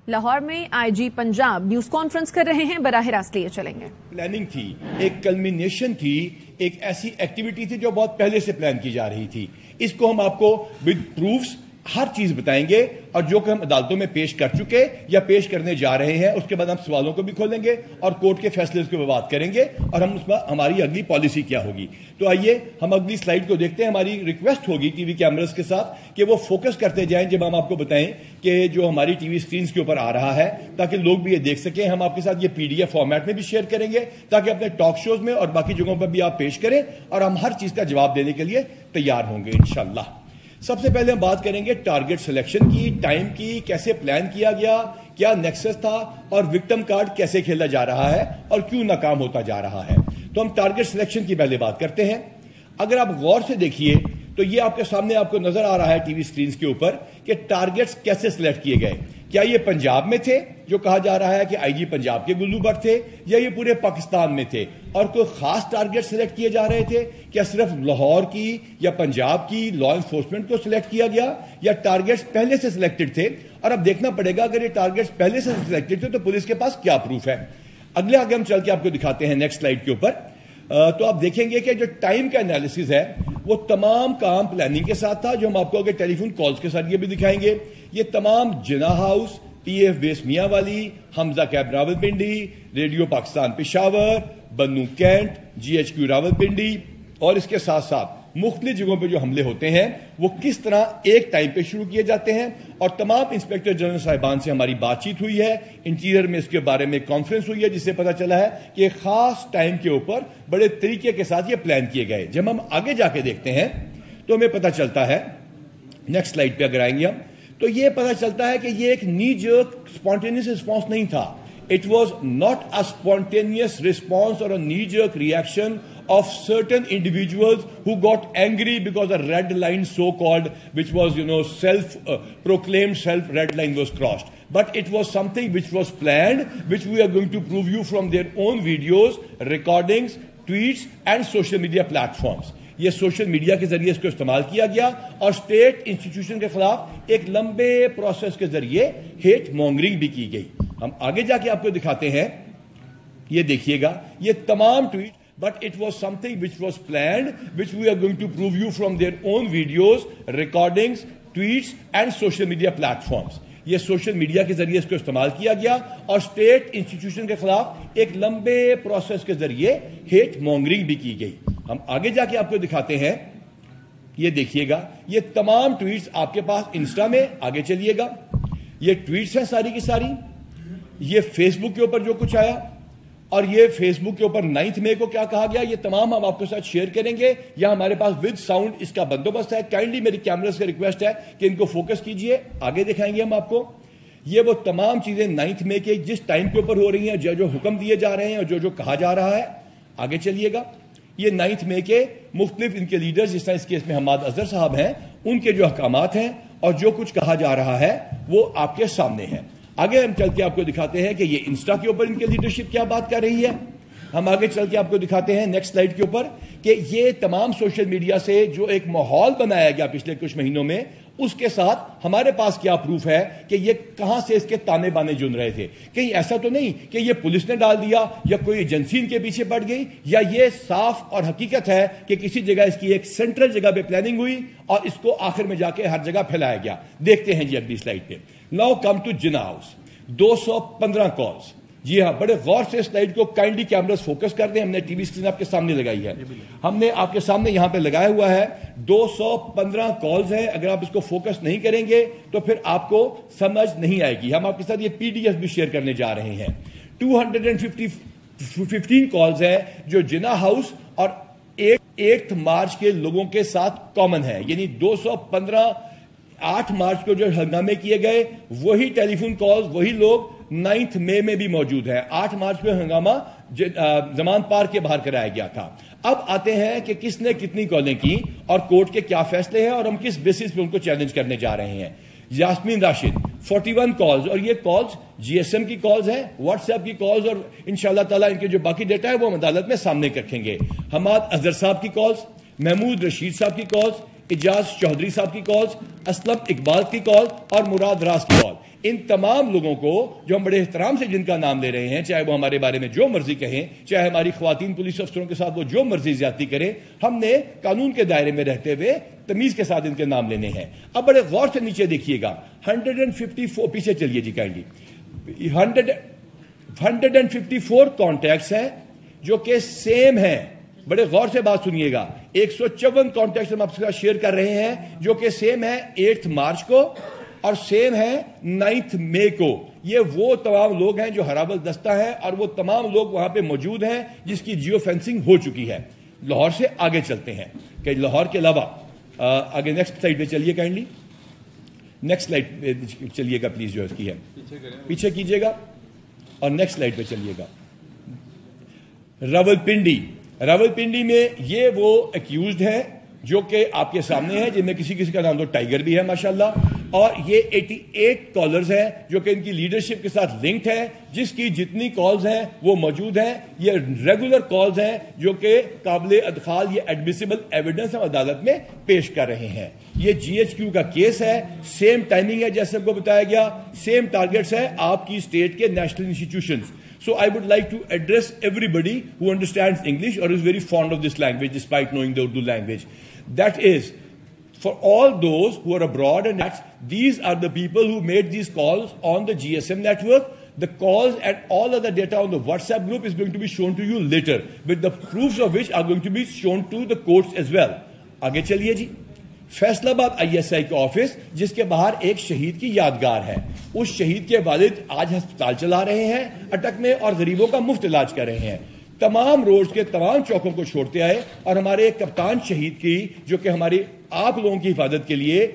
لاہور میں آئی جی Punjab news conference کر رہے ہیں، براہ راست لیے چلیں گے۔ پلاننگ تھی، ایک کلمینیشن تھی، ایک ایسی ایکٹیویٹی تھی جو بہت پہلے سے پلان کی جا رہی تھی۔ اس کو ہم آپ کو ود پروفز ہر چیز بتائیں گے، اور جو کہ ہم عدالتوں میں پیش کر چکے یا پیش کرنے جا رہے ہیں، اس کے بعد ہم سوالوں کو بھی کھولیں گے اور کورٹ کے فیصلے کے بات کریں گے، اور ہم اس میں ہماری اگلی پالیسی کیا ہوگی۔ تو آئیے ہم اگلی سلائیڈ کو دیکھتے ہیں۔ ہماری ریکویسٹ ہوگی ٹی وی کیمراز کے ساتھ کہ وہ فوکس کرتے جائیں جب ہم آپ کو بتائیں کہ جو ہماری ٹی وی اسکرینز کے اوپر آ رہا ہے، تاکہ لوگ بھی یہ دیکھ سکیں۔ ہم آپ کے ساتھ یہ PDF فارمیٹ میں بھی شیئر کریں گے تاکہ اپنے ٹاک شوز میں اور باقی جگہوں پر بھی آپ پیش کریں، اور ہم ہر چیز کا جواب دینے کے لیے تیار ہوں گے انشاءاللہ۔ سب سے پہلے ہم بات کریں گے ٹارگٹ سلیکشن کی، ٹائم کی، کیسے پلان کیا گیا، کیا نیکسس تھا، اور وکٹم کارڈ کیسے کھیلا جا رہا ہے اور کیوں ناکام ہوتا جا رہا ہے۔ تو ہم ٹارگٹ سلیکشن کی پہلے بات کرتے ہیں۔ اگر آپ غور سے دیکھیے تو یہ آپ کے سامنے آپ کو نظر آ رہا ہے ٹی وی اسکرینز کے اوپر کہ ٹارگٹس کیسے سلیکٹ کیے گئے۔ کیا یہ پنجاب میں تھے جو کہا جا رہا ہے کہ آئی جی پنجاب کے گلوبر تھے، یا یہ پورے پاکستان میں تھے، اور کوئی خاص ٹارگٹ سلیکٹ کیے جا رہے تھے؟ کیا صرف لاہور کی یا پنجاب کی لا انفورسمنٹ کو سلیکٹ کیا گیا، یا ٹارگٹس پہلے سے سلیکٹڈ تھے؟ اور اب دیکھنا پڑے گا اگر یہ ٹارگٹس پہلے سے سلیکٹڈ تھے تو پولیس کے پاس کیا پروف ہے۔ آگے ہم چل کے آپ کو دکھاتے ہیں نیکسٹ سلائیڈ کے اوپر۔ تو آپ دیکھیں گے کہ جو ٹائم کا انالیسز ہے وہ تمام کام پلاننگ کے ساتھ تھا، جو ہم آپ کو آگے ٹیلی فون کالز کے ساتھ یہ بھی دکھائیں گے۔ یہ تمام جناح ہاؤس، PF بیس میاں والی، حمزہ کیب راولپنڈی، ریڈیو پاکستان پشاور، بنو کینٹ، GHQ راولپنڈی، اور اس کے ساتھ ساتھ مختلف جگہوں پہ جو حملے ہوتے ہیں وہ کس طرح ایک ٹائم پہ شروع کیے جاتے ہیں۔ اور تمام انسپیکٹر جنرل صاحبان سے ہماری بات چیت ہوئی ہے، انٹیریئر میں اس کے بارے میں کانفرنس ہوئی ہے، جس سے پتا چلا ہے کہ ایک خاص ٹائم کے اوپر بڑے طریقے کے ساتھ یہ پلان کیے گئے۔ جب ہم آگے جا کے دیکھتے ہیں تو ہمیں پتا چلتا ہے، نیکسٹ سلائیڈ پہ اگر آئیں گے ہم، تو یہ پتا چلتا ہے کہ یہ ایک نی جرک اسپونٹینیس رسپانس نہیں تھا۔ It was not a spontaneous response or a knee-jerk reaction of certain individuals who got angry because a red line so-called, which was, proclaimed self-red line was crossed. But it was something which was planned, which we are going to prove you from their own videos, recordings, tweets and social media platforms. یہ social media کے ذریعے اس کو استعمال کیا گیا اور state institution کے خلاف ایک لمبے پروسیس کے ذریعے ہیٹ مونگرنگ بھی کی گئی۔ ہم آگے جا کے آپ کو دکھاتے ہیں، یہ دیکھیے گا، یہ تمام tweet but it was something which was planned, which we are going to prove you from their own videos, recordings, tweets and social media platforms. یہ سوشل میڈیا کے ذریعے اس کو استعمال کیا گیا اور اسٹیٹ انسٹیٹیوشن کے خلاف ایک لمبے پروسیس کے ذریعے ہیٹ مونگرنگ بھی کی گئی۔ ہم آگے جا کے آپ کو دکھاتے ہیں، یہ دیکھیے گا، یہ تمام ٹویٹس آپ کے پاس انسٹا میں، آگے چلیے گا، یہ ٹویٹس ہیں ساری کی ساری، یہ فیس بک کے اوپر جو کچھ آیا، اور یہ فیس بک کے اوپر 9 مئی کو کیا کہا گیا، یہ تمام ہم آپ کے ساتھ شیئر کریں گے۔ یا ہمارے پاس ود ساؤنڈ اس کا بندوبست ہے۔ کائنڈلی میری کیمراز سے ریکویسٹ ہے کہ ان کو فوکس کیجئے، آگے دکھائیں گے ہم آپ کو۔ یہ وہ تمام چیزیں 9 مئی کے جس ٹائم کے اوپر ہو رہی ہیں، جو حکم دیے جا رہے ہیں اور جو کہا جا رہا ہے، آگے چلیے گا۔ یہ 9 مئی کے مختلف ان کے لیڈرز، جس طرح اس کیس میں حماد اظہر صاحب ہیں، ان کے جو احکامات ہیں اور جو کچھ کہا جا رہا ہے وہ آپ کے سامنے ہے۔ آگے ہم چل کے آپ کو دکھاتے ہیں کہ یہ انسٹا کے اوپر ان کی لیڈرشپ کیا بات کر رہی ہے۔ ہم آگے چل کے آپ کو دکھاتے ہیں نیکسٹ سلائیڈ کے اوپر کہ یہ تمام سوشل میڈیا سے جو ایک ماحول بنایا گیا پچھلے کچھ مہینوں میں، اس کے ساتھ ہمارے پاس کیا پروف ہے کہ یہ کہاں سے اس کے تانے بانے جن رہے تھے۔ کہیں ایسا تو نہیں کہ یہ پولیس نے ڈال دیا یا کوئی ایجنسی ان کے پیچھے پڑ گئی، یا یہ صاف اور حقیقت ہے کہ کسی جگہ اس کی ایک سینٹرل جگہ پہ پلاننگ ہوئی اور اس کو آخر میں جا کے ہر جگہ پھیلایا گیا۔ دیکھتے ہیں جی اگلی سلائیڈ پہ۔ Now come to Jinnah House, 215 calls. جی ہاں، بڑے غور سے سلائیڈ کو کائنڈلی کیمراز فوکس کر دیں۔ ہم نے ٹی وی اسکرین آپ کے سامنے لگائی ہے، ہم نے آپ کے سامنے یہاں پہ لگایا ہوا ہے، 215 کالز ہیں۔ اگر آپ اس کو فوکس نہیں کریں گے تو پھر آپ کو سمجھ نہیں آئے گی۔ ہم آپ کے ساتھ یہ PDF بھی شیئر کرنے جا رہے ہیں۔ 215 کالز ہیں جو جناح ہاؤس اور 8 مارچ کے لوگوں کے ساتھ کامن ہے، یعنی 215 8 مارچ کو جو ہنگامے کیے گئے وہی ٹیلی فون کالز، وہی لوگ 9 مئی میں بھی موجود ہیں۔ 8 مارچ میں ہنگامہ زمان پارک کے باہر کرایا گیا تھا۔ اب آتے ہیں کہ کس نے کتنی کالیں کی اور کورٹ کے کیا فیصلے ہیں اور ہم کس بیسس پہ ان کو چیلنج کرنے جا رہے ہیں۔ یاسمین راشد 41 کالز، اور یہ کالز GSM کی کالز ہیں، واٹس ایپ کی کالز، اور انشاءاللہ تعالیٰ ان کے جو باقی ڈیٹا ہے وہ ہم عدالت میں سامنے رکھیں گے۔ حماد اظہر صاحب کی کالز، محمود رشید صاحب کی کالز، اجاز چودھری صاحب کی کالز، اسلم اقبال کی کال اور مراد راز کی کال. ان تمام لوگوں کو جو ہم بڑے احترام سے جن کا نام لے رہے ہیں، چاہے وہ ہمارے بارے میں جو مرضی کہیں، چاہے ہماری خواتین پولیس افسروں کے ساتھ وہ جو مرضی زیادتی کریں، ہم نے قانون کے دائرے میں رہتے ہوئے تمیز کے ساتھ ان کے نام لینے ہیں. اب بڑے غور سے نیچے دیکھیے گا، 154 پیچھے چلیے جی کائنڈلی، 154 کانٹیکٹس ہیں جو کہ سیم ہیں. بڑے غور سے بات سنیے گا، 154 کانٹیکٹس ہم آپ کے ساتھ شیئر کر رہے ہیں جو کہ سیم ہے 8 مارچ کو اور سیم ہے 9 مئی کو. یہ وہ تمام لوگ ہیں جو ہراول دستہ ہیں اور وہ تمام لوگ وہاں پہ موجود ہیں جس کی جیو فینسنگ ہو چکی ہے. لاہور سے آگے چلتے ہیں کہ لاہور کے علاوہ آگے نیکسٹ سلائڈ پہ چلیے کائنڈلی، نیکسٹ سلائڈ پہ چلیے گا پلیز، جو اس کی ہے پیچھے کیجیے گا اور نیکسٹ سلائڈ پہ چلیے گا. راولپنڈی میں یہ وہ ایکیوزڈ ہیں جو کہ آپ کے سامنے ہیں، جن میں کسی کا نام تو ٹائیگر بھی ہے ماشاءاللہ، اور یہ 88 کالرز ہیں جو کہ ان کی لیڈرشپ کے ساتھ لنکڈ ہے، جس کی جتنی کالز ہیں وہ موجود ہیں. یہ ریگولر کالز ہیں جو کہ قابل ادخال، یہ ایڈمیسیبل ایویڈنس ہم عدالت میں پیش کر رہے ہیں. یہ GHQ کا کیس ہے، سیم ٹائمنگ ہے جیسے ہم کو بتایا گیا، سیم ٹارگیٹس ہے آپ کی اسٹیٹ کے national institutions. So I would like to address everybody who understands English or is very fond of this language despite knowing the Urdu language. That is, for all those who are abroad, and these are the people who made these calls on the GSM network. The calls and all other data on the WhatsApp group is going to be shown to you later, with the proofs of which are going to be shown to the courts as well. آگے چلیے جی. فیصل آباد ISI کا office جس کے باہر ایک شہید کی یادگار ہے، اس شہید کے والد آج ہسپتال چلا رہے ہیں اٹک میں اور غریبوں کا مفت علاج کر رہے ہیں. تمام روڈز کے تمام چوکوں کو چھوڑتے آئے اور ہمارے ایک کپتان شہید کی جو کہ ہماری آپ لوگوں کی حفاظت کے لیے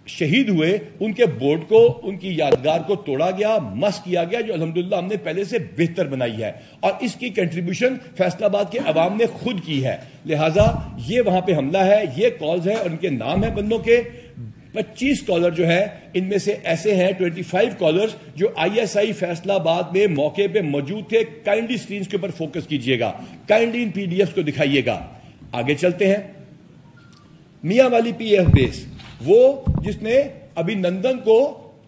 شہید ہوئے، ان کے بورڈ کو، ان کی یادگار کو توڑا گیا، مس کیا گیا، جو الحمدللہ ہم نے پہلے سے بہتر بنائی ہے اور اس کی کنٹریبیوشن فیصل آباد کے عوام نے خود کی ہے. لہٰذا یہ وہاں پہ حملہ ہے، یہ کالز ہیں اور ان کے نام ہیں بندوں کے. 25 کالر جو ہے ان میں سے ایسے ہیں 25 کالرز جو ISI فیصل آباد میں موقع پہ موجود تھے. کائنڈلی اسکرینز کے اوپر فوکس کیجئے گا، کائنڈلی ان PDF کو دکھائیے گا. آگے چلتے ہیں. میاں والی PF بیس، وہ جس نے ابھی نندن کو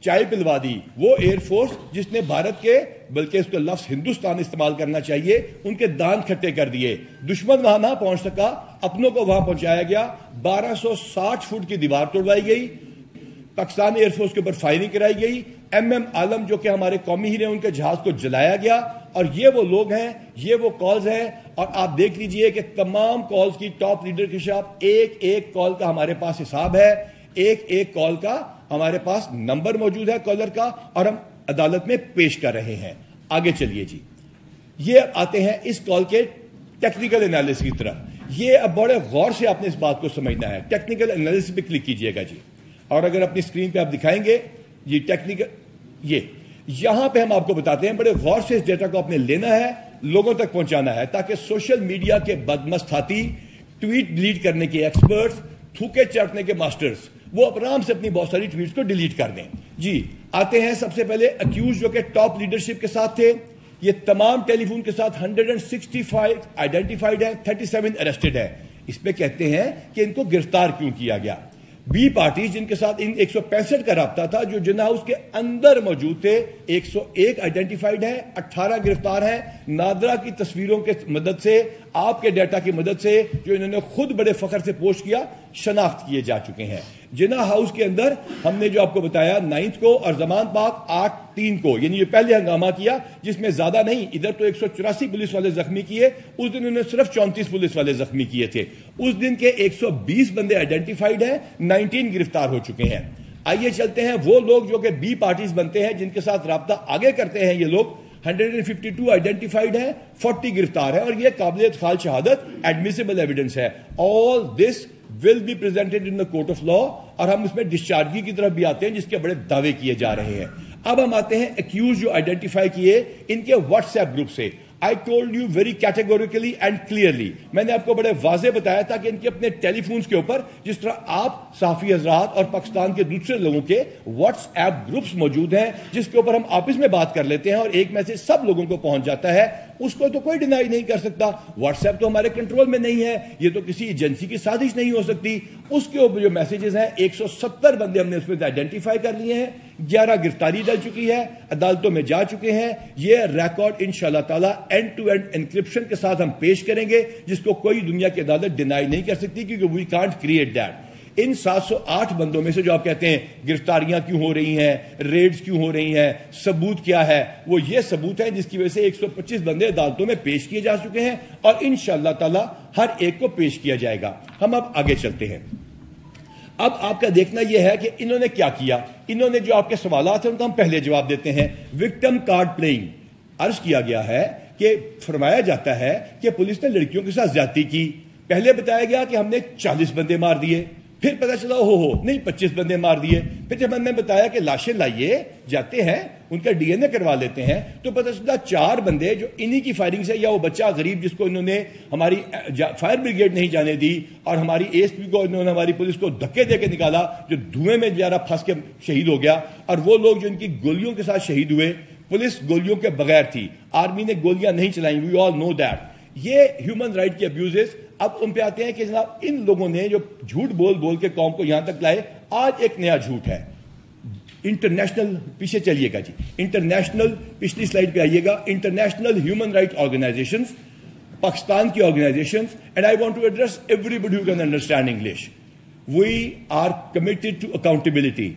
چائے پلوا دی، وہ ایئر فورس جس نے بھارت کے، بلکہ اس کا لفظ ہندوستان استعمال کرنا چاہیے، ان کے دان کھٹے کر دیے. دشمن وہاں نہ پہنچ سکا، اپنوں کو وہاں پہنچایا گیا. 1260 فٹ کی دیوار توڑوائی گئی، پاکستان ایئر فورس کے اوپر فائرنگ کرائی گئی. MM عالم جو کہ ہمارے قومی ہیرے، ان کے جہاز کو جلایا گیا. اور یہ وہ لوگ ہیں، یہ وہ کالز ہیں. اور آپ دیکھ لیجئے کہ تمام کالز کی ٹاپ لیڈر کے خلاف ایک ایک کال کا ہمارے پاس حساب ہے، ایک ایک کال کا ہمارے پاس نمبر موجود ہے کالر کا، اور ہم عدالت میں پیش کر رہے ہیں. آگے چلیے جی. یہ آتے ہیں اس کال کے ٹیکنیکل انالیسس کی طرف. یہ اب بڑے غور سے آپ نے اس بات کو سمجھنا ہے. ٹیکنیکل انالیسس پہ کلک کیجئے گا جی، اور اگر اپنی اسکرین پہ آپ دکھائیں گے یہ ٹیکنیکل، یہاں پہ ہم آپ کو بتاتے ہیں بڑے غور سے اس ڈیٹا کو آپ نے لینا ہے، لوگوں تک پہنچانا ہے، تاکہ سوشل میڈیا کے بدمست ہاتھی، ٹویٹ ڈیلیٹ کرنے کے ایکسپرٹس، تھوکے چاٹنے کے ماسٹرز، وہ آرام سے اپنی بہت ساری ٹویٹس کو ڈیلیٹ کر دیں. جی آتے ہیں سب سے پہلے اکیوز جو کہ ٹاپ لیڈرشپ کے ساتھ تھے. یہ تمام ٹیلی فون کے ساتھ 165 آئیڈینٹیفائڈ ہیں، 37 اریسٹڈ ہیں. اس پہ کہتے ہیں کہ ان کو گرفتار کیوں کیا گیا. بی پارٹیز جن کے ساتھ ان 165 کا رابطہ تھا جو جناح ہاؤس کے اندر موجود تھے، 101 آئیڈینٹیفائڈ ہیں، 18 گرفتار ہیں. نادرا کی تصویروں کے مدد سے، آپ کے ڈیٹا کی مدد سے، جو انہوں نے خود بڑے فخر سے پوسٹ کیا، شناخت کیے جا چکے ہیں. جناح ہاؤس کے اندر ہم نے جو آپ کو بتایا 9 کو اور زمان پاک 8/3 کو، یعنی یہ پہلے ہنگامہ کیا جس میں زیادہ نہیں، ادھر تو 184 پولیس والے زخمی کیے، اس دن انہوں نے صرف 34 پولیس والے زخمی کیے تھے. اس دن کے 120 بندے آئیڈینٹیفائڈ ہیں، 19 گرفتار ہو چکے ہیں. آئیے چلتے ہیں وہ لوگ جو کہ بی پارٹیز بنتے ہیں، جن کے ساتھ رابطہ آگے کرتے ہیں. یہ لوگ 152 آئیڈینٹیفائڈ ہیں، 40 گرفتار ہیں، اور یہ قابل ادخال شہادت ایڈمیسیبل ایویڈنس ہے. آل دس will be presented in the court of law. اور ہم اس میں ڈسچارجی کی طرف بھی آتے ہیں جس کے بڑے دعوے کیے جا رہے ہیں. اب ہم آتے ہیں ایکیوز جو آئیڈینٹیفائی کیے ان کے واٹس ایپ گروپ سے. I told you very categorically and clearly. میں نے آپ کو بڑے واضح بتایا تھا کہ ان کے اپنے ٹیلی فونز کے اوپر جس طرح آپ صحافی حضرات اور پاکستان کے دوسرے لوگوں کے واٹس ایپ گروپس موجود ہیں جس کے اوپر ہم آپس میں بات کر لیتے ہیں اور ایک میسج سب لوگوں کو پہنچ جاتا ہے, اس کو تو کوئی ڈینائی نہیں کر سکتا. واٹس ایپ تو ہمارے کنٹرول میں نہیں ہے, یہ تو کسی ایجنسی کی سازش نہیں ہو سکتی. اس کے اوپر جو میسیجز ہیں 170 بندے ہم نے اس میں آئیڈینٹیفائی کر لیے ہیں, 11 گرفتاری ڈل چکی ہے, عدالتوں میں جا چکے ہیں. یہ ریکارڈ انشاءاللہ تعالی اینڈ ٹو اینڈ انکرپشن کے ساتھ ہم پیش کریں گے جس کو کوئی دنیا کی عدالت ڈینائی نہیں کر سکتی, کیونکہ وی کانٹ کریٹ دیٹ. ان 708 بندوں میں سے جو آپ کہتے ہیں گرفتاریاں کیوں ہو رہی ہیں, ریڈز کیوں ہو رہی ہیں, ثبوت کیا ہے, وہ یہ ثبوت ہے جس کی وجہ سے 125 بندے عدالتوں میں پیش کیے جا چکے ہیں اور انشاءاللہ تعالی ہر ایک کو پیش کیا جائے گا. ہم اب آگے چلتے ہیں. اب آپ کا دیکھنا یہ ہے کہ انہوں نے کیا کیا. انہوں نے جو آپ کے سوالات ہیں ان کا ہم پہلے جواب دیتے ہیں. Victim card playing. عرض کیا گیا ہے کہ فرمایا جاتا ہے کہ پولیس نے لڑکیوں کے ساتھ زیادتی کی. پہلے بتایا گیا کہ ہم نے 40 بندے مار دیے, پھر پتہ چلا ہو نہیں 25 بندے مار دیے. پھر جب ہم نے بتایا کہ لاشیں لائیے جاتے ہیں ان کا ڈی این اے کروا لیتے ہیں تو پتہ چلا 4 بندے جو انہی کی فائرنگ سے, یا وہ بچہ غریب جس کو انہوں نے ہماری فائر بریگیڈ نہیں جانے دی اور ہماری اے ایس پی کو انہوں نے ہماری پولیس کو دھکے دے کے نکالا, جو دھوئیں میں بیچارہ پھنس کے شہید ہو گیا. اور وہ لوگ جو ان کی گولیوں کے ساتھ شہید ہوئے, پولیس گولیوں کے بغیر تھی, آرمی نے گولیاں نہیں چلائیں. وی آل نو دیٹ. یہ ہیومن رائٹ کے ابیوزز. اب ان پہ آتے ہیں کہ جناب ان لوگوں نے جو جھوٹ بول بول کے قوم کو یہاں تک لائے, آج ایک نیا جھوٹ ہے. انٹرنیشنل, پیچھے چلیے گا جی, انٹرنیشنل, پچھلی سلائیڈ پہ آئیے گا, international human right organizations, Pakistan کی organizations, and I want to address everybody who can understand English. We are committed to accountability.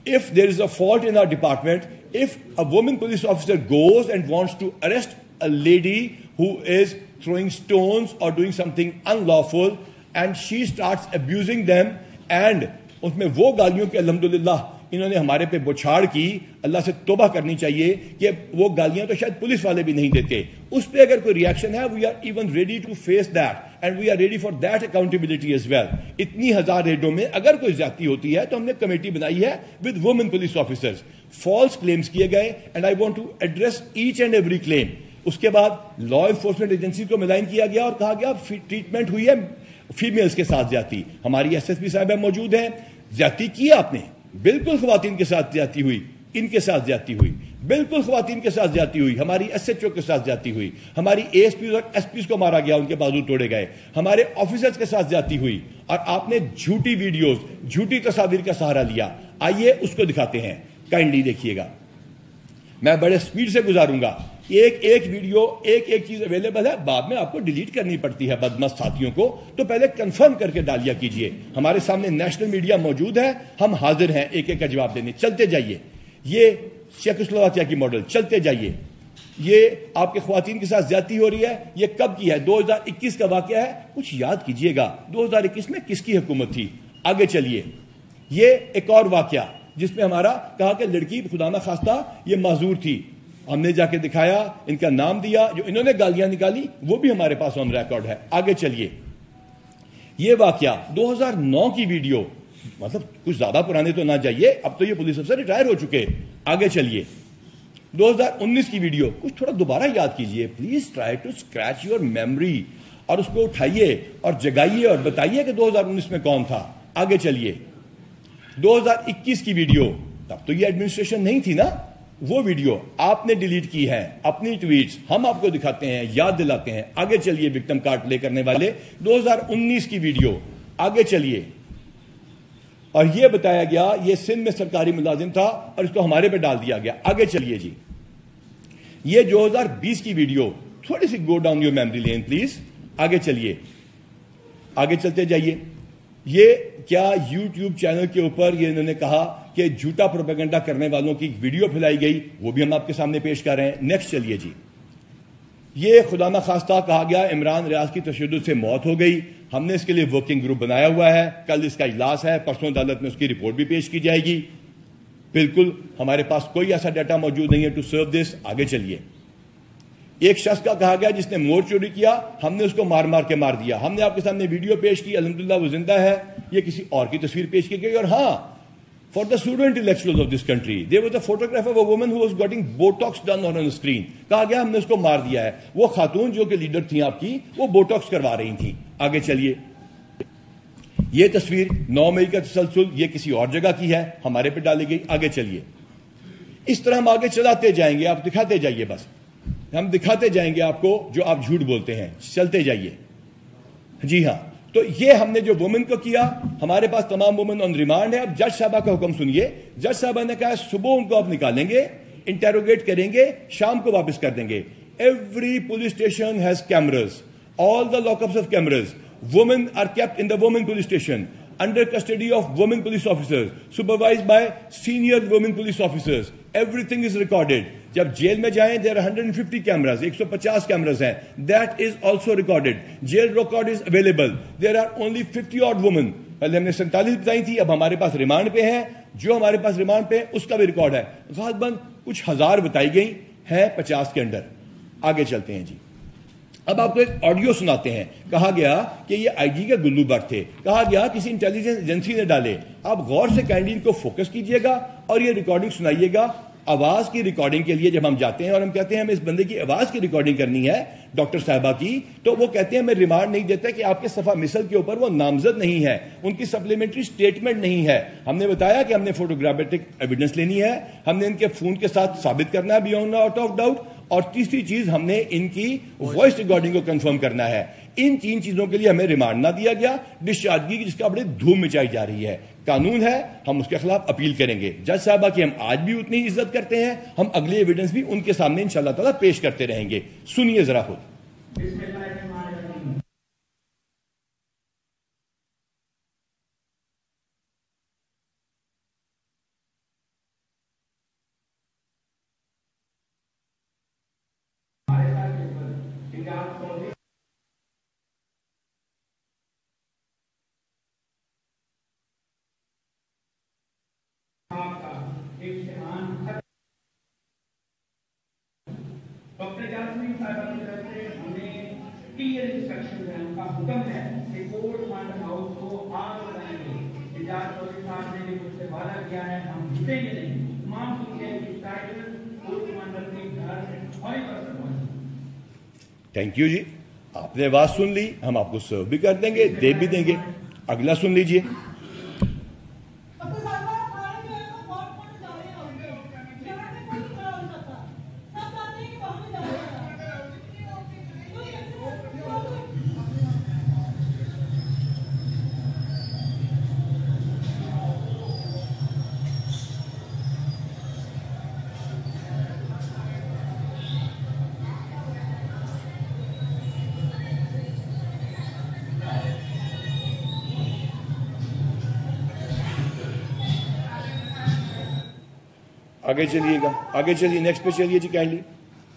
If there is a fault in our department, if a woman police officer goes and wants to arrest a lady who is throwing stones or doing something unlawful and she starts abusing them, and اس میں وہ گالیوں کے الحمدللہ انہوں نے ہمارے پہ بچھاڑ کی, اللہ سے توبہ کرنی چاہیے کہ وہ گالیاں تو شاید پولیس والے بھی نہیں دیتے. اس پہ اگر کوئی ریئیکشن ہے, we are even ready to face that and we are ready for that accountability as well. اتنی ہزار ریڈوں میں اگر کوئی زیادتی ہوتی ہے تو ہم نے کمیٹی بنائی ہے with women police officers. False claims کیے گئے and I want to address each and every claim. اس کے بعد لا انفورسمنٹ ایجنسی کو ملائن کیا گیا اور کہا گیا ٹریٹمنٹ ہوئی ہے فیمیلز کے ساتھ زیادتی. ہماری ایس ایس پی صاحبہ موجود ہیں. زیادتی کی آپ نے, بالکل خواتین کے ساتھ زیادتی ہوئی, ان کے ساتھ زیادتی ہوئی, بالکل خواتین کے ساتھ زیادتی ہوئی, ہماری ایس ایچ او کے ساتھ زیادتی ہوئی, ہماری اے ایس پی اور ایس پیز کو مارا گیا, ان کے بازو توڑے گئے, ہمارے آفیسرز کے ساتھ زیادتی ہوئی, اور آپ نے جھوٹی ویڈیوز, جھوٹی تصاویر کا سہارا لیا. آئیے اس کو دکھاتے ہیں, کائنڈلی دیکھیے گا. میں بڑے سپیڈ سے گزاروں گا, ایک ایک ویڈیو, ایک ایک چیز اویلیبل ہے, بعد میں آپ کو ڈیلیٹ کرنی پڑتی ہے بدمست ساتھیوں کو, تو پہلے کنفرم کر کے ڈالیا کیجئے. ہمارے سامنے نیشنل میڈیا موجود ہے, ہم حاضر ہیں ایک ایک کا جواب دینے. چلتے جائیے. یہ چیکوسلوواکیہ کی ماڈل, چلتے جائیے. یہ آپ کے خواتین کے ساتھ زیادتی ہو رہی ہے. یہ کب کی ہے؟ 2021 کا واقعہ ہے. کچھ یاد کیجئے گا 2021 میں کس کی حکومت تھی. آگے چلیے. یہ ایک اور واقعہ جس میں ہمارا کہا کہ لڑکی خدا نہ خواستہ یہ معذور تھی, ہم نے جا کے دکھایا, ان کا نام دیا, جو انہوں نے گالیاں نکالی وہ بھی ہمارے پاس آن ریکارڈ ہے. آگے چلیے. یہ واقعہ 2009 کی ویڈیو, مطلب کچھ زیادہ پرانے تو نہ جائیے, اب تو یہ پولیس افسر ریٹائر ہو چکے. آگے چلیے. 2019 کی ویڈیو, کچھ تھوڑا دوبارہ یاد کیجئے. Please try to scratch your memory, اور اس کو اٹھائیے اور جگائیے اور بتائیے کہ 2019 میں کون تھا. آگے چلیے. 2021 کی ویڈیو, تب تو یہ ایڈمنسٹریشن نہیں تھی نا. وہ ویڈیو آپ نے ڈیلیٹ کی ہے, اپنی ٹویٹس, ہم آپ کو دکھاتے ہیں, یاد دلاتے ہیں. آگے چلیے. وکٹم کارڈ پلے کرنے والے 2019 کی ویڈیو. آگے چلیے. اور یہ بتایا گیا یہ سندھ میں سرکاری ملازم تھا اور اس کو ہمارے پہ ڈال دیا گیا. آگے چلیے جی. یہ 2020 کی ویڈیو, تھوڑی سی go down your memory lane please. آگے چلیے. آگے چلتے جائیے. یہ کیا یوٹیوب چینل کے اوپر یہ انہوں نے کہا کہ جھوٹا پروپیگنڈا کرنے والوں کی ویڈیو پھیلائی گئی, وہ بھی ہم آپ کے سامنے پیش کر رہے ہیں. نیکسٹ چلیے جی. یہ خدا نہ خواستہ کہا گیا عمران ریاض کی تشدد سے موت ہو گئی. ہم نے اس کے لیے ورکنگ گروپ بنایا ہوا ہے, کل اس کا اجلاس ہے, پرسوں عدالت میں اس کی رپورٹ بھی پیش کی جائے گی. بالکل ہمارے پاس کوئی ایسا ڈیٹا موجود نہیں ہے ٹو سرو دس. آگے چلیے. ایک شخص کا کہا گیا جس نے مور چوری کیا, ہم نے اس کو مار مار کے مار دیا. ہم نے آپ کے سامنے ویڈیو پیش کی, الحمدللہ وہ زندہ ہے. یہ کسی اور کی تصویر پیش کی گئی. اور ہاں, for the pseudo-intellectuals of this country. There was a photograph of a woman who was getting Botox done on a screen. کہا گیا ہم نے اس کو مار دیا ہے. وہ خاتون جو کہ لیڈر تھیں آپ کی, وہ بوٹاکس کروا رہی تھیں. آگے چلیے. یہ تصویر 9 مئی کا تسلسل, یہ کسی اور جگہ کی ہے, ہمارے پہ ڈالی گئی. آگے چلیے. اس طرح ہم آگے چلاتے جائیں گے, آپ دکھاتے جائیے, بس ہم دکھاتے جائیں گے آپ کو جو آپ جھوٹ بولتے ہیں. چلتے جائیے. جی ہاں, تو یہ ہم نے جو وومن کو کیا, ہمارے پاس تمام وومن آن ریمانڈ ہے. اب جج صاحبہ کا حکم سنیے. جج صاحبہ نے کہا صبح ان کو آپ نکالیں گے, انٹیروگیٹ کریں گے, شام کو واپس کر دیں گے. Every police station has cameras, all the lock ups of cameras. Women are kept in the women police station under custody of women police officers, supervised by senior women police officers. Everything is recorded. جب jail میں جائیں, there are 150 cameras, 150 cameras ہیں. That is also recorded. Jail record is available. There are only 50 odd women. پہلے ہم نے 47 بتائی تھی, اب ہمارے پاس ریمانڈ پہ ہیں. جو ہمارے پاس ریمانڈ پہ اس کا بھی ریکارڈ ہے. غالباً کچھ ہزار بتائی گئی ہیں 50 کے انڈر. آگے چلتے ہیں جی. اب آپ کو ایک آڈیو سناتے ہیں. کہا گیا کہ یہ آئی جی کے گلو بٹ تھے. کہا گیا کسی انٹیلیجنس ایجنسی نے ڈالے. آپ غور سے کینڈین کو فوکس کیجئے گا اور یہ ریکارڈنگ سنائیے گا. آواز کی ریکارڈنگ کے لیے جب ہم جاتے ہیں اور ہم کہتے ہیں ہمیں اس بندے کی آواز کی ریکارڈنگ کرنی ہے, ڈاکٹر صاحبہ کی, تو وہ کہتے ہیں ہمیں ریمانڈ نہیں دیتا کہ آپ کے صفحہ مثل کے اوپر وہ نامزد نہیں ہے, ان کی سپلیمنٹری اسٹیٹمنٹ نہیں ہے. ہم نے بتایا کہ ہم نے فوٹوگرافک ایویڈنس لینی ہے, ہم نے ان کے فون کے ساتھ ثابت کرنا ہے بیونڈ آؤٹ آف ڈاؤٹ, اور تیسری چیز ہم نے ان کی وائس ریکارڈنگ کو کنفرم کرنا ہے. ان 3 چیزوں کے لیے ہمیں ریمانڈ نہ دیا گیا. ڈسچارجگی کی جس کا بڑی دھوم مچائی جا رہی ہے. قانون ہے, ہم اس کے خلاف اپیل کریں گے. جج صاحبہ کی ہم آج بھی اتنی عزت کرتے ہیں, ہم اگلی ایویڈنس بھی ان کے سامنے انشاءاللہ تعالیٰ پیش کرتے رہیں گے. سنیے ذرا خود. ڈاکٹر جاسمین صاحبہ کی طرف سے ہمیں کلیئر انسٹرکشن ہے, ان کا حکم ہے کہ کورٹ فنڈ ہاؤس کو آگ لگائیں گے. اجازت چودھری صاحب نے بھی مجھ سے وعدہ کیا ہے, ہم جھوٹیں گے نہیں. تمام سنیے کہ ٹائٹل کورٹ کمانڈر کے گھر ہماری طرف سے پہنچے. تھینک یو جی, آپ نے آواز سن لی, ہم آپ کو سرو بھی کر دیں گے, دے بھی دیں گے. اگلا سن لیجیے. آگے چلیے گا, آگے چلیے, نیکسٹ پہ چلیے جی کائنڈلی.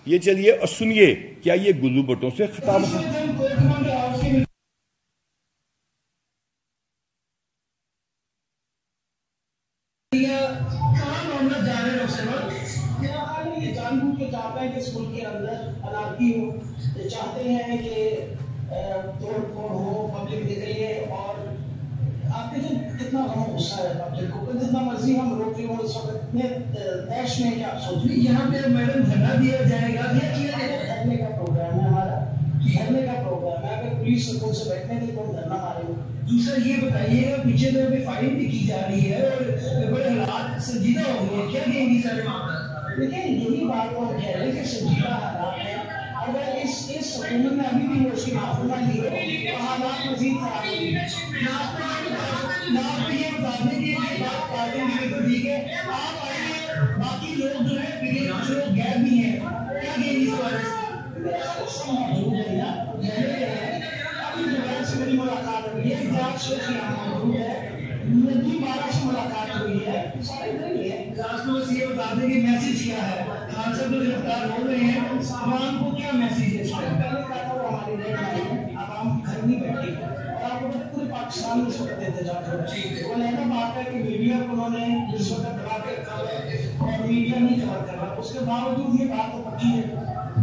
یہ چلیے اور سنیے, کیا یہ گلو بٹوں سے خطاب ہے؟ اس ملک کے اندر انارکی ہو, چاہتے ہیں کہ توڑ پھوڑ ہو, پبلک نکلیے, اور آپ دیکھیں کتنا غم غصہ ہے پبلک کو. جتنا مرضی ہم روکے ہوں اس وقت اتنے دیش میں, کیا آپ سوچ رہی یہاں پہ میڈم دھرنا دیا جائے گا, دھرنے کا پروگرام ہے ہمارا, دھرنے کا پروگرام ہے. اگر پولیس سکون سے بیٹھنے دے تو دھرنا مارے گا. دوسرا یہ بتائیے گا پیچھے تو ابھی فائرنگ بھی کی جا رہی ہے اور بڑے حالات سنجیدہ ہو گئے, کیا کہیں گی سارے معاملات؟ لیکن یہی بات وہ کہہ رہے کہ سنجیدہ حالات ہیں. اگر اس حکومت میں ابھی بھی وہ اس کی نافرمانی ہو تو حالات مزید خراب ہوگی. آپ یہ بتا دیں کہ یہ بات کاٹیں گے تو ٹھیک ہے, آپ آئیے, باقی لوگ جو ہے پھر کچھ لوگ غیر بھی ہیں, کیا کہیں گے اس بارے سے؟ موجود ہے نا, ابھی جو سے میری ملاقات ہوئی ہے, جانچ سے موجود ہے, ندی 12 سے ملاقات ہوئی ہے, سارے نہیں ہے. لاسٹ میں بس یہ بتا دیں کہ میسج کیا ہے, خان صاحب جو گرفتار ہو رہے ہیں عوام کو کیا میسج ہے اس میں؟ پہلے کہا تھا وہ ہماری ریٹ آئی ہے, عوام گھر نہیں بیٹھی, اور آپ کو پورے پاکستان میں اس وقت احتجاج ہو رہا ہے. وہ لہنا بات ہے کہ میڈیا کو انہوں نے اس وقت دبا کے رکھا ہے اور میڈیا نہیں کور کر رہا. اس کے باوجود یہ بات تو پکی ہے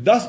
10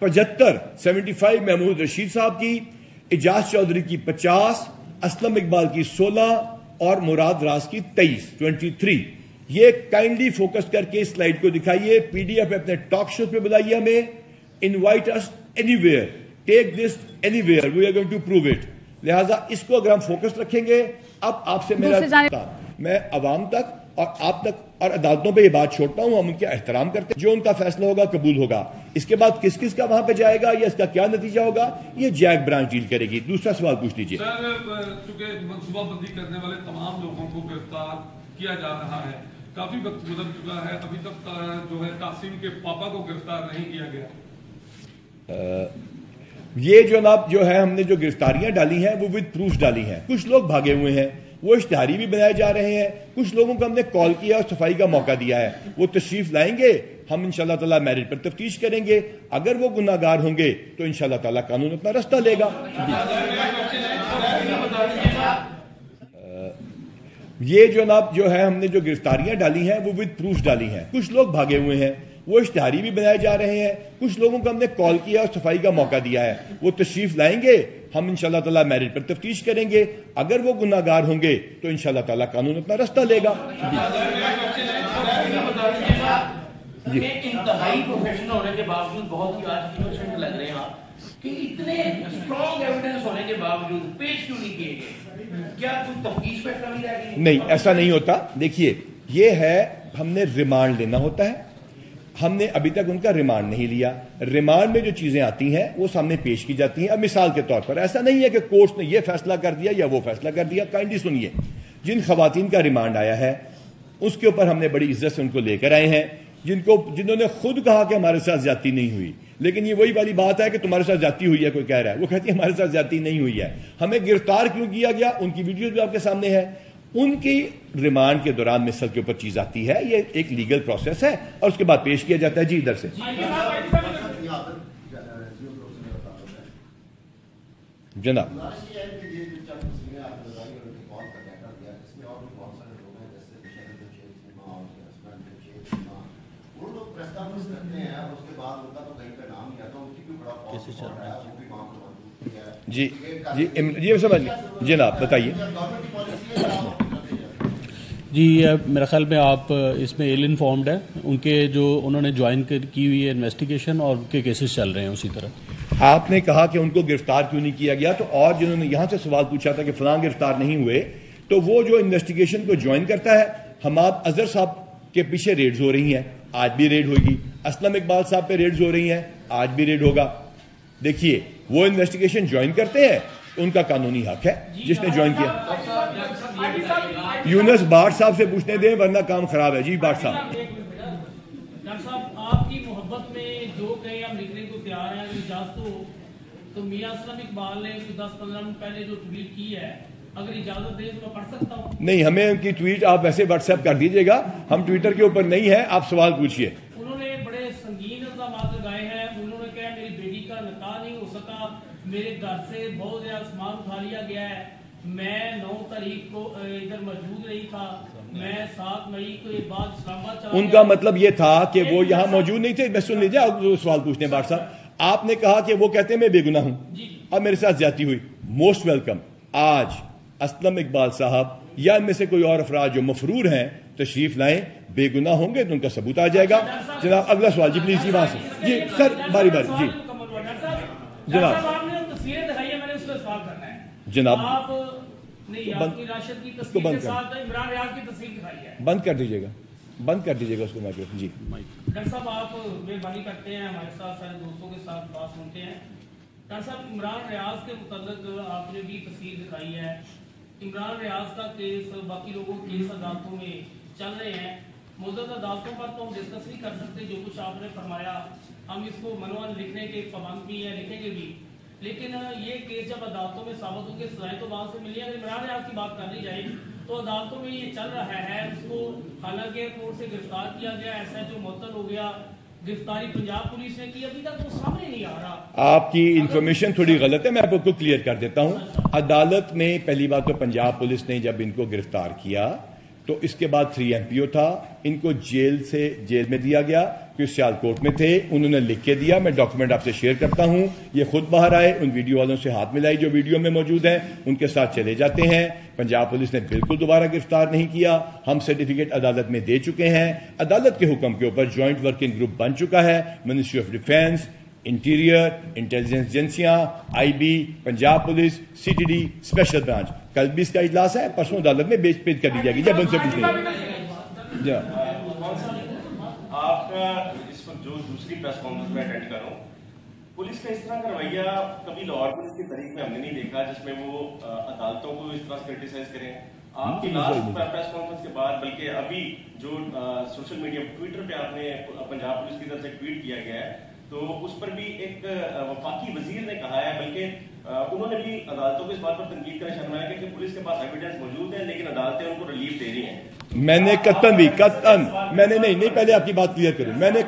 75 محمود رشید صاحب کی، اعجاز چودھری کی 50، اسلم اقبال کی 16 اور مراد راز کی 23۔ یہ کائنڈلی فوکس کر کے سلائیڈ کو دکھائیے، پی ڈی ایف اپنے ٹاک شو پہ بلائیے ہمیں، invite us anywhere, take this anywhere, we are going to prove it. لہٰذا اس کو اگر ہم فوکس رکھیں گے، اب آپ سے میں عوام تک اور آپ تک اور عدالتوں پہ یہ بات چھوڑتا ہوں، ہم ان کا احترام کرتے ہیں، جو ان کا فیصلہ ہوگا قبول ہوگا۔ اس کے بعد کس کس کا وہاں پہ جائے گا یا اس کا کیا نتیجہ ہوگا، یہ جیک برانچ ڈیل کرے گی۔ دوسرا سوال پوچھ لیجیے۔ سر، چونکہ منصوبہ بندی کرنے والے تمام لوگوں کو گرفتار کیا جا رہا ہے، کافی وقت گزر چکا ہے، ابھی تک جو ہے قاسم کے پاپا کو گرفتار نہیں کیا گیا۔ یہ جناب جو ہے ہم نے جو گرفتاریاں ڈالی ہیں وہ ود پروف ڈالی ہیں۔ کچھ لوگ بھاگے ہوئے ہیں، وہ اشتہاری بھی بنائے جا رہے ہیں، کچھ لوگوں کو ہم نے کال کیا اور صفائی کا موقع دیا ہے، وہ تشریف لائیں گے، ہم انشاءاللہ تعالیٰ میرٹ پر تفتیش کریں گے، اگر وہ گناہ گار ہوں گے تو انشاءاللہ تعالیٰ قانون اپنا رستہ لے گا۔ یہ جناب جو ہے ہم نے جو گرفتاریاں ڈالی ہیں وہ ود پروف ڈالی ہیں، کچھ لوگ بھاگے ہوئے ہیں، وہ اشتہاری بھی بنائے جا رہے ہیں، کچھ لوگوں کو ہم نے کال کیا اور صفائی کا موقع دیا ہے، وہ تشریف لائیں گے، ہم انشاءاللہ تعالیٰ میرٹ پر تفتیش کریں گے، اگر وہ گناہ گار ہوں گے تو انشاءاللہ تعالیٰ قانون اپنا رستہ لے گا۔ انتہائی پروفیشنل ہونے کے باوجود بہت ہی آج انوسنٹ لگ رہے ہیں آپ کہ اتنے اسٹرانگ ایویڈنس ہونے کے باوجود پیش کیوں نہیں کیے گئے؟ کیا کوئی تفتیش پہ کمی رہ گئی؟ نہیں، ایسا نہیں ہوتا۔ دیکھیے، یہ ہے ہم نے ریمانڈ لینا ہوتا ہے، ہم نے ابھی تک ان کا ریمانڈ نہیں لیا۔ ریمانڈ میں جو چیزیں آتی ہیں وہ سامنے پیش کی جاتی ہیں۔ اب مثال کے طور پر ایسا نہیں ہے کہ کورٹ نے یہ فیصلہ کر دیا یا وہ فیصلہ کر دیا۔ کائنڈلی سنیے، جن خواتین کا ریمانڈ آیا ہے اس کے اوپر ہم نے بڑی عزت سے ان کو لے کر آئے ہیں، جنہوں نے خود کہا کہ ہمارے ساتھ زیادتی نہیں ہوئی، لیکن یہ وہی والی بات ہے کہ تمہارے ساتھ زیادتی ہوئی ہے، کوئی کہہ رہا ہے، وہ کہتی ہے ہمارے ساتھ زیادتی نہیں ہوئی ہے۔ ہمیں گرفتار کیوں کیا گیا، ان کی ویڈیوز بھی آپ کے سامنے ہے۔ ان کی ریمانڈ کے دوران مثل کے اوپر چیز آتی ہے، یہ ایک لیگل پروسیس ہے اور اس کے بعد پیش کیا جاتا ہے۔ جی ادھر سے جناب۔ جی جی جی سمجھ جناب بتائیے۔ جی میرا خیال میں آپ اس میں ایل انفارمڈ ہیں، ان کے جو انہوں نے جوائن کی ہوئی ہے انویسٹیگیشن اور ان کے کیسز چل رہے ہیں اسی طرح۔ آپ نے کہا کہ ان کو گرفتار کیوں نہیں کیا گیا، تو اور جنہوں نے یہاں سے سوال پوچھا تھا کہ فلاں گرفتار نہیں ہوئے، تو وہ جو انویسٹیگیشن کو جوائن کرتا ہے، حماد اظہر صاحب کے پیچھے ریڈز ہو رہی ہیں، آج بھی ریڈ ہوگی، اسلم اقبال صاحب پہ ریڈز ہو رہی ہیں، آج بھی ریڈ ہوگا۔ دیکھیے، وہ انویسٹیگیشن جوائن کرتے ہیں، ان کا قانونی حق ہے جس نے جوائن کیا۔ یونس باٹ صاحب سے پوچھنے دیں ورنہ کام خراب ہے۔ جی باٹ صاحب۔ ڈاکٹر صاحب، آپ کی محبت میں جو کہیں ہم لکھنے کو تیار ہیں، اجازت ہو تو میاں اسلم اقبال نے 10-15 منٹ پہلے جو ٹویٹ کی ہے، اگر اجازت دیں تو میں پڑھ سکتا ہوں؟ نہیں، ہمیں ان کی ٹویٹ آپ ویسے واٹس ایپ کر دیجیے گا، ہم ٹویٹر کے اوپر نہیں ہے، آپ سوال پوچھیے۔ انہوں نے بڑے سنگین الزامات لگائے ہیں، انہوں نے کہا میری بیٹی کا نکاح نہیں ہو سکا، میرے گھر سے بہت زیادہ سامان اٹھا لیا گیا ہے، میں 9 تاریخ کو ادھر موجود نہیں تھا، میں 7 مئی کو یہ بات اسلام آباد چلا گیا۔ ان کا مطلب یہ تھا کہ وہ یہاں موجود نہیں تھے۔ میں سن لیجیے، آپ سوال پوچھتے ہیں باٹ صاحب۔ آپ نے کہا کہ وہ کہتے ہیں میں بے گناہ ہوں، اب میرے ساتھ زیادتی ہوئی، موسٹ ویلکم۔ آج اسلم اقبال صاحب یا ان میں سے کوئی اور افراد جو مفرور ہیں تشریف لائیں، بے گناہ ہوں گے تو ان کا ثبوت آ جائے گا۔ جناب اگلا سوال جی پلیز، جی وہاں سے جی سر، باری باری جی جناب۔ جناب بند کر دیجیے گا، بند کر دیجیے گا اس کو مائکروفون۔ جی ڈاکٹر صاحب، آپ مہربانی کرتے ہیں، ہمارے ساتھ سارے دوستوں کے ساتھ بات سنتے ہیں۔ ڈاکٹر صاحب، عمران ریاض کے متعلق آپ نے بھی تصویر دکھائی ہے۔ عمران ریاض کا کیس، باقی لوگوں کے کیس عدالتوں میں چل رہے ہیں، مزید عدالتوں پر تو ہم ڈسکس نہیں کر سکتے، جو کچھ آپ نے فرمایا ہم اس کو منوان لکھنے کے پابند بھی ہیں، لکھیں گے بھی، لیکن یہ کیس جب عدالتوں میں ثابت ہوں گے، سزائیں تو وہاں سے ملی۔ اگر عمران ریاض کی بات کر لی جائے تو عدالتوں میں یہ چل رہا ہے، اس کو حالانکہ ایئرپورٹ سے گرفتار کیا گیا، SHO معطل ہو گیا، گرفتاری پنجاب پولیس نے کی، ابھی تک وہ سامنے نہیں آ رہا۔ آپ کی انفارمیشن تھوڑی غلط ہے، میں آپ کو کلیئر کر دیتا ہوں۔ عدالت میں پہلی بات تو پنجاب پولیس نے جب ان کو گرفتار کیا تو اس کے بعد 3 MPO تھا, ان کو جیل میں دیا گیا, پھر سیالکوٹ میں تھے, انہوں نے لکھ کے دیا, میں ڈاکومنٹ آپ سے شیئر کرتا ہوں, یہ خود باہر آئے, ان ویڈیو والوں سے ہاتھ ملائی جو ویڈیو میں موجود ہیں, ان کے ساتھ چلے جاتے ہیں. پنجاب پولیس نے بالکل دوبارہ گرفتار نہیں کیا, ہم سرٹیفکیٹ عدالت میں دے چکے ہیں, عدالت کے حکم کے اوپر جوائنٹ ورکنگ گروپ بن چکا ہے, ministry of defence, interior, intelligence ایجنسیاں, IB, Punjab police, CTD, special branch. کل بھی اس کا اجلاس ہے, پرسوں عدالت میں پیش کر دی جائے گی جب ان سے پوچھیں گے. آپ کا اس وقت جو دوسری پریس کانفرنس میں اٹینڈ کر رہا ہوں, پولیس کا اس طرح کا رویہ کبھی لاہور پولیس کی تاریخ میں ہم نے نہیں دیکھا جس میں وہ عدالتوں کو اس طرح سے کرٹیسائز کریں. آپ کی لاسٹ پریس کانفرنس کے بعد, بلکہ ابھی جو سوشل میڈیا ٹویٹر پہ آپ نے پنجاب پولیس کی طرف سے ٹویٹ کیا گیا ہے, تو اس پر بھی ایک وفاقی وزیر نے کہا ہے, بلکہ انہوں نے بھی عدالتوں کو اس بات پر تنقید کا نشانہ بنایا کہ پولیس کے پاس ایویڈنس موجود ہے لیکن عدالتیں ان کو ریلیف دے رہی ہیں. میں نے میں نے نہیں پہلے آپ کی بات کلیئر کروں, میں نے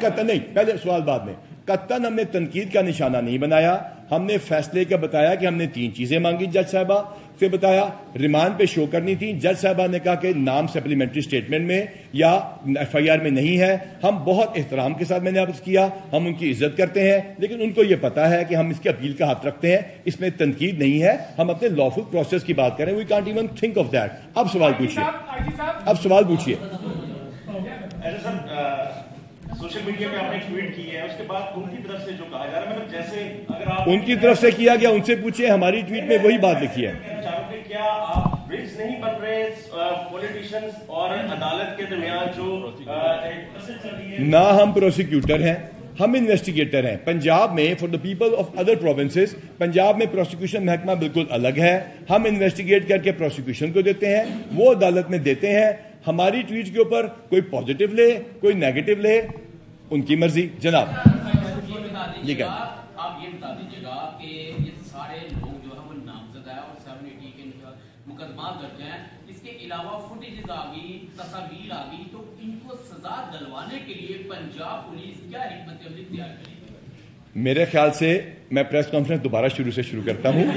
پہلے سوال بعد میں, قطعاً ہم نے تنقید کا نشانہ نہیں بنایا. ہم نے فیصلے کا بتایا کہ ہم نے 3 چیزیں مانگی جج صاحبہ, پھر بتایا ریمانڈ پہ شو کرنی تھی, جج صاحبہ نے کہا کہ نام سپلیمنٹری اسٹیٹمنٹ میں یا FIR میں نہیں ہے. ہم بہت احترام کے ساتھ میں نے عرض کیا, ہم ان کی عزت کرتے ہیں, لیکن ان کو یہ پتا ہے کہ ہم اس کی اپیل کا ہاتھ رکھتے ہیں, اس میں تنقید نہیں ہے, ہم اپنے لافل پروسیس کی بات کریں. We can't even think of that. اب سوال پوچھیے. سوشل میڈیا پہ آپ نے ٹویٹ کی ہے, اس کے بعد ان کی طرف سے جو کہا جا رہا ہے, مطلب جیسے اگر آپ ان کی طرف سے کیا گیا, ان سے پوچھیے, ہماری ٹویٹ میں وہی بات لکھی ہے. کیا آپ برج نہیں بن رہے پولیٹیشینز اور عدالت کے درمیان جو نہ ہم پروسیکیوٹر ہیں, ہم انویسٹیگیٹر ہیں. پنجاب میں for the people of other provinces, Punjab میں پروسیکیوشن محکمہ بالکل الگ ہے. ہم انویسٹیگیٹ کر کے پروسیکیوشن کو دیتے ہیں, وہ عدالت میں دیتے ہیں. ہماری ٹویٹ کے اوپر کوئی پازیٹو لے, کوئی نیگیٹو لے, ان کی مرضی. جناب یہ کہ آپ یہ بتا دیجیے گا کہ یہ سارے لوگ جو ہے وہ نامزد ہے اور 780 کے مقدمات درج ہیں, اس کے علاوہ فوٹیجز آ گئی, تصاویر آ گئی, تو ان کو سزا دلوانے کے لیے پنجاب پولیس کیا حکمت عملی تیار کرے گی؟ میرے خیال سے میں پریس کانفرنس دوبارہ شروع کرتا ہوں.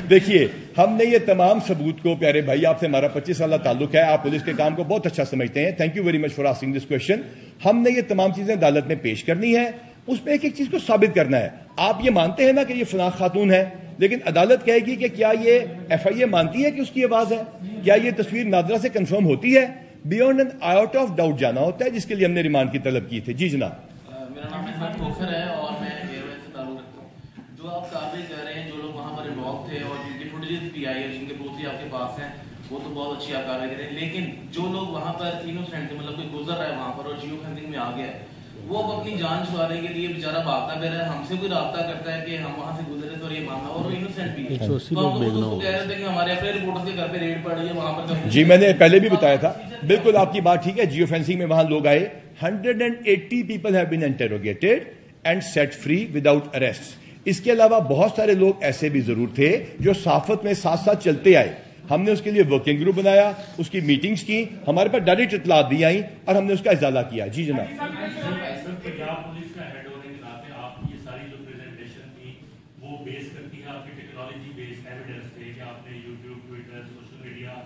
دیکھیے, ہم نے یہ تمام ثبوت کو, پیارے بھائی آپ سے ہمارا 25 سالہ تعلق ہے, آپ پولیس کے کام کو بہت اچھا سمجھتے ہیں, thank you very much for asking this question. ہم نے یہ تمام چیزیں عدالت میں پیش کرنی ہے, اس میں ایک چیز کو ثابت کرنا ہے. آپ یہ مانتے ہیں نا کہ یہ فلاں خاتون ہے, لیکن عدالت کہے گی کہ کیا یہ FIA مانتی ہے کہ اس کی آواز ہے, کیا یہ تصویر نادرہ سے کنفرم ہوتی ہے. Beyond an out of doubt جانا ہوتا ہے, جس کے لیے ہم نے ریمانڈ کی طلب کی تھی. جی جناب. میرا نام احمد کوثر ہے اور میں ایئر ویز سے تعلق رکھتا ہوں. جو آپ کارروائی کر رہے ہیں, جو لوگ وہاں پر انوالو تھے اور جن کی فوٹیجز بھی آئی اور جن کے پروفی آپ کے پاس ہیں, وہ تو بہت اچھی آپ کارروائی کر رہے ہیں. لیکن جو لوگ وہاں پر انوسینٹ مطلب کوئی گزر رہا ہے وہاں پر اور جیو فینسنگ میں آ گیا ہے, وہ اپنی جان چھڑانے کے لیے بیچارہ بھاگتا پھر رہا ہے, ہم سے کوئی رابطہ کرتا ہے کہ ہم وہاں سے گزرے تو یہ معاملہ, اور وہ انوسینٹ بھی ہے. تو ہم تو اس کو کہہ رہے تھے کہ ہمارے اپنے رپورٹر کے گھر پہ ریڈ پڑ رہی ہے وہاں پر. جی میں نے پہلے بھی بتایا تھا, بالکل آپ کی بات ٹھیک ہے. جیو فینسنگ میں وہاں لوگ آئے, 180 people have been interrogated and set free without arrest. اس کے علاوہ بہت سارے لوگ ایسے بھی ضرور تھے جو صحافت میں ساتھ ساتھ چلتے آئے. ہم نے اس کے لیے ورکنگ گروپ بنایا, اس کی میٹنگز کی, ہمارے پاس ڈائریکٹ اطلاعات بھی آئیں اور ہم نے اس کا ازالہ کیا. جی جناب. پنجاب پولیس کا ہیڈ ہونے کے ناطے آپ کی یہ ساری جو پریزنٹیشن تھی وہ بیس کرتی ہے آپ کی ٹیکنالوجی بیس ایویڈنس پہ کہ آپ نے YouTube, Twitter, social media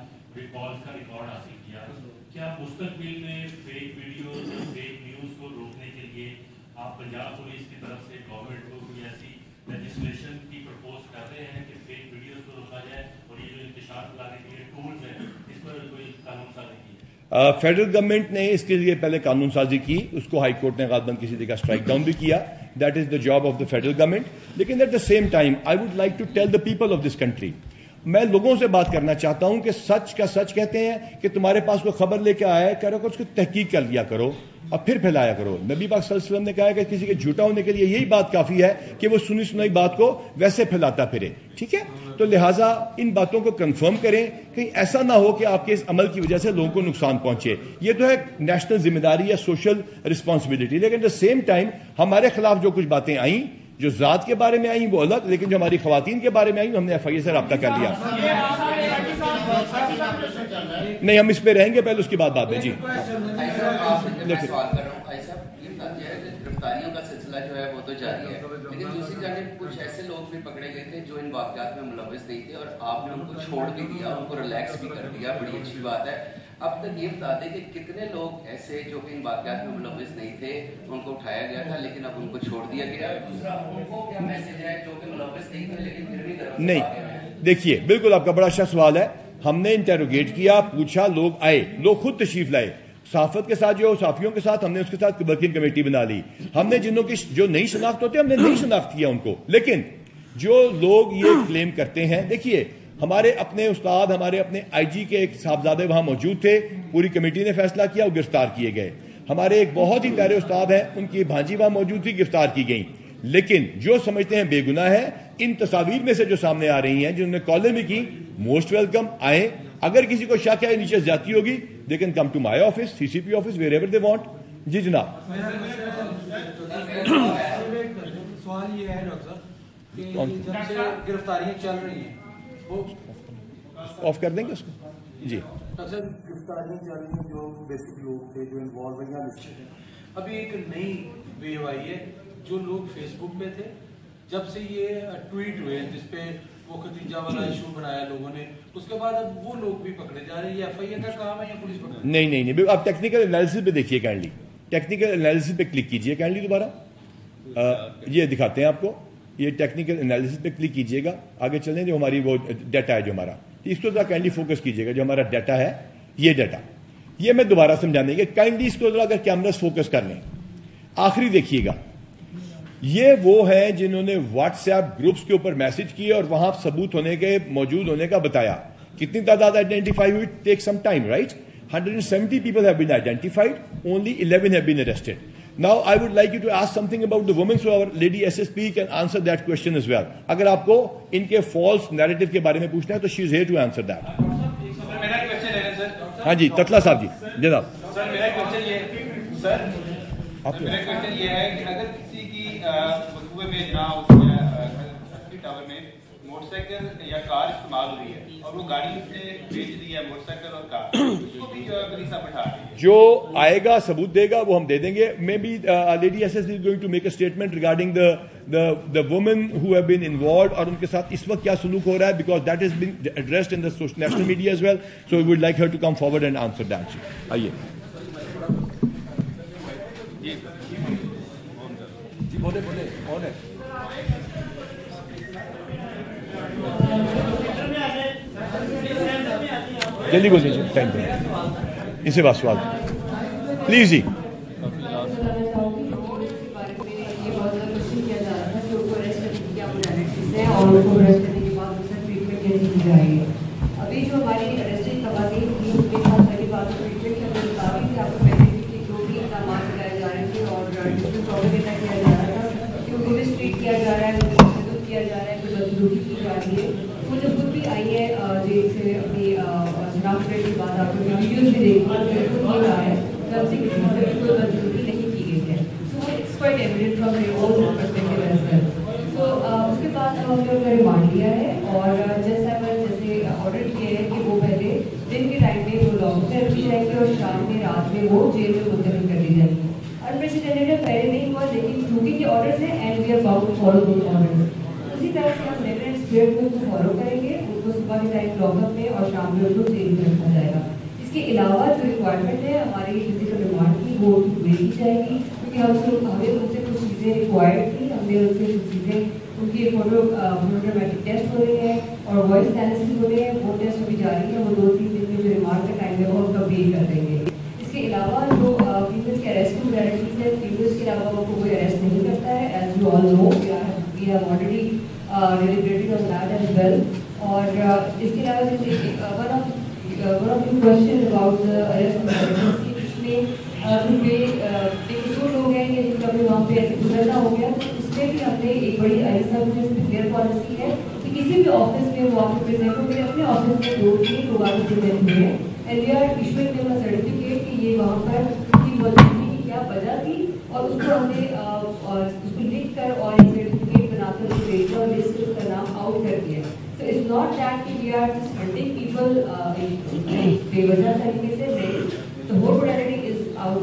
calls کا ریکارڈ حاصل کیا. کیا مستقبل میں فیک ویڈیوز اور فیک نیوز کو روکنے کے لیے آپ پنجاب پولیس کی طرف سے گورنمنٹ کو کوئی ایسی لیجسلیشن کی پرپوز کر رہے ہیں کہ فیک ویڈیوز کو روکا جائے اور یہ جو انتشار لانے کے لیے ٹولز ہیں اس پر کوئی قانون سازی کی؟ فیڈرل گورنمنٹ نے اس کے لیے پہلے قانون سازی کی, اس کو ہائی کورٹ نے غالباً کسی جگہ اسٹرائک ڈاؤن بھی کیا. That is the job of the federal government. لیکن at the same time I would like to tell the people of this country, میں لوگوں سے بات کرنا چاہتا ہوں کہ سچ کا سچ کہتے ہیں کہ تمہارے پاس کوئی خبر لے کے آیا ہے, کہہ رہا کہ اس کی تحقیق کر لیا کرو اور پھر پھیلایا کرو. نبی پاک صلی اللہ علیہ وسلم نے کہا کہ کسی کے جھوٹا ہونے کے لیے یہی بات کافی ہے کہ وہ سنی سنائی بات کو ویسے پھیلاتا پھرے. ٹھیک ہے, تو لہٰذا ان باتوں کو کنفرم کریں, کہیں ایسا نہ ہو کہ آپ کے اس عمل کی وجہ سے لوگوں کو نقصان پہنچے. یہ تو ہے نیشنل ذمہ داری یا سوشل رسپانسبلٹی. لیکن ایٹ دا سیم ٹائم ہمارے خلاف جو کچھ باتیں آئیں, جو ذات کے بارے میں آئیں وہ الگ, لیکن جو ہماری خواتین کے بارے میں آئیں ہم نے FIA سے رابطہ کر لیا. نہیں, ہم اس پہ رہیں گے, پہلے اس کی بات میں. جی سوال کر رہا ہوں بھائی صاحب، یہ بتاتے ہیں کہ گرفتاریوں کا سلسلہ جو ہے وہ تو جاری ہے، لیکن دوسری جانب کچھ ایسے لوگ بھی پکڑے گئے تھے جو ان واقعات میں ملوث نہیں تھے اور آپ نے ان کو چھوڑ بھی دیا، ان کو ریلیکس بھی کر دیا، بڑی اچھی بات ہے۔ اب تک یہ بتا دیں کہ کتنے لوگ ایسے جو کہ ان واقعات میں ملوث نہیں تھے ان کو اٹھایا گیا تھا لیکن اب ان کو چھوڑ دیا گیا؟ دوسرا ان کو کیا میسج ہے جو کہ ملوث نہیں تھے لیکن پھر بھی نہیں، دیکھیے بالکل آپ کا بڑا اچھا سوال ہے۔ ہم نے انٹروگیٹ کیا، پوچھا، لوگ آئے، لوگ خود تشریف لائے، صحافت کے ساتھ جو صحافیوں کے ساتھ ہم نے اس کے ساتھ ورکنگ کمیٹی بنا لی، ہم نے جنوں کی جو نئی شناخت ہوتے ہیں ہم نے نئی شناخت کیا ان کو۔ لیکن جو لوگ یہ کلیم کرتے ہیں، دیکھیے ہمارے اپنے استاد، ہمارے اپنے آئی جی کے ایک صاحبزادے وہاں موجود تھے، پوری کمیٹی نے فیصلہ کیا، وہ گرفتار کیے گئے۔ ہمارے ایک بہت ہی پیارے استاد ہیں، ان کی بھانجی وہاں موجود تھی، گرفتار کی گئی۔ لیکن جو سمجھتے ہیں بے گناہ ہے، ان تصاویر میں سے جو سامنے آ رہی ہیں جنہوں نے کالیں بھی کی، موسٹ ویلکم، آئیں۔ اگر کسی کو شک ہے نیچے زیادتی ہوگی، they can come to my office, C C P office, wherever they want. جی جناب۔ سوال یہ ہے ڈاکٹر صاحب کہ جب سے گرفتاریاں چل رہی ہیں وہ آف کر دیں گے اس کو؟ جی ڈاکٹر صاحب، گرفتاریاں چل رہی ہیں جو بیسک لوگ تھے جو انوالو ہیں یا لسٹڈ ہیں، ابھی ایک نئی ویو آئی ہے، جو لوگ فیس بک پہ تھے، جب سے یہ ٹویٹ ہوئے جس پہ وہ ختیجہ والا ایشو بنایا لوگوں نے، اس کے بعد اب وہ لوگ بھی پکڑے جا رہے ہیں، یہ ایف آئی اے کا کام ہے یا پولیس پکڑے؟ نہیں، آپ ٹیکنیکل انالیسس پہ دیکھیے کائنڈلی، ٹیکنیکل انالیسس پہ کلک کیجیے کائنڈلی دوبارہ، یہ دکھاتے ہیں آپ کو، یہ ٹیکنیکل انالیسس پہ کلک کیجیے گا، آگے چلیں جو ہماری وہ ڈیٹا ہے جو ہمارا، اس کو ذرا کائنڈلی فوکس کیجیے گا، جو ہمارا ڈیٹا ہے یہ ڈیٹا، یہ میں دوبارہ سمجھانے کے کائنڈلی اس کو ذرا اگر کیمراز فوکس کر لیں، آخری دیکھیے گا، یہ وہ ہیں جنہوں نے واٹس ایپ گروپس کے اوپر میسج کیے اور وہاں ثبوت ہونے کے موجود ہونے کا بتایا۔ کتنی تعداد آئیڈینٹیفائی ہوئی؟ Take some time, right? 170 people have been identified, only 11 have been arrested. Now I would like you to ask something about the women, so our lady SSP can answer that question as well. اگر آپ کو ان کے false narrative کے بارے میں پوچھنا ہے تو she is here to answer that. میرا کوشچن ہے سر۔ ہاں جی تتلا صاحب جی جناب۔ سر میرا کوشچن یہ سر میرا کوشچن یہ ہے کہ اگر کسی کی منصوبے میں جناب ٹاور میں موٹر سائیکل یا کار استعمال ہوئی ہے اور وہ گاڑی اس نے بیچ دی ہے، موٹر سائیکل اور کار، اس کو بھی جو ہے پولیس بٹھا رہی ہے، جو آئے گا ثبوت دے گا وہ ہم دے دیں گے۔ Maybe lady S S is going to make a statement regarding the women who have been involved اور ان کے ساتھ اس وقت کیا سلوک ہو رہا ہے، because that has been addressed in the national media as well, so we would like her to come forward and answer that. آئیے جلدی بول دیجیے، ٹائم پہ اسے بات سوال پلیز جی۔ ابھی جو ہماری ارسٹڈ خواتین تھی ان کے ساتھ پہلی بات ٹریٹمنٹ کے مطابق آپ کو پہلے بھی جو بھی اقدامات لگائے جا رہے تھے اور پروپیگنڈا کیا جا رہا تھا کہ ان کو مسٹریٹ کیا جا رہا ہے، ان کو تشدد کیا جا رہا ہے، کوئی بدسلوکی کی جا رہی ہے، وہ جب خود بھی آئی ہے جیل سے اپنی شناخت کے بعد آپ کو ویڈیوز بھی دیکھ بالکل یہ رہا ہے کہ ہم سے کسی طرح کی کوئی بدسلوکی نہیں کی گئی ہے، so it's quite evident from the own perspective as well. تو اس کے بعد ہم نے ان کا ریمانڈ لیا ہے اور جیسے آرڈر کیا ہے کہ وہ پہلے دن کے ٹائم میں وہ لاگ سے رکھی جائیں گے اور شام میں رات میں وہ جیل میں منتقل کر دی جائیں گی۔ انپریسیڈنٹڈ پہلے نہیں ہوا لیکن کیونکہ یہ آرڈرز ہیں and we are bound to follow those orders, اسی طرح سے ہم لیٹر اینڈ اسپرٹ میں ان کو فالو کریں گے، ان کو صبح کے ٹائم لاک اپ میں اور شام میں ان کو جیل میں رکھا جائے گا۔ اس کے علاوہ جو ریکوائرمنٹ ہے ہماری فزیکل ریمانڈ کی وہ پوری کی جائے گی کیونکہ ہمیں ان سے کچھ چیزیں ریکوائرڈ تھی، ہم نے ان سے کچھ چیزیں ان کی فوٹوگرافک ٹیسٹ ہو رہے ہیں اور وائس انالیسس ہو رہے ہیں، وہ ٹیسٹ ابھی جاری ہے، وہ 2-3 دن میں جو ریمانڈ کا ٹائم ہے وہ ہم کمپلیٹ کر دیں گے۔ اس کے علاوہ جو فیمیلس کے ارسٹ موڈیلٹیز ہیں، فیمیلس کے علاوہ وہ کوئی ارسٹ نہیں کرتا ہے، as you all know we have already deliberated on that as well. اور اس کے علاوہ جیسے one of the question about the arrest modalities کی اس میں جو لوگ ہیں یا جن کا بھی وہاں پہ ایسے گزرنا ہو گیا تو اس میں بھی ہم نے ایک بڑی کلیئر پالیسی ہے کہ کسی بھی آفس میں وہ آپ کو پریزنٹ ہو گئے، اپنے آفس میں 2 لوگ آپ کو پریزنٹ ہوئے ہیں and we are issuing them a certificate کہ یہ وہاں پر اس کی موجودگی کی کیا وجہ تھی اور اس کو ہم نے اس کو لکھ کر اور ایک سرٹیفکیٹ بنا کر اس کو بھیجا اور لسٹ سے اس کا نام آؤٹ کر دیا۔ تو اٹس ناٹ دیٹ کہ we are just hunting people بے وجہ طریقے سے، نہیں، the whole modality is out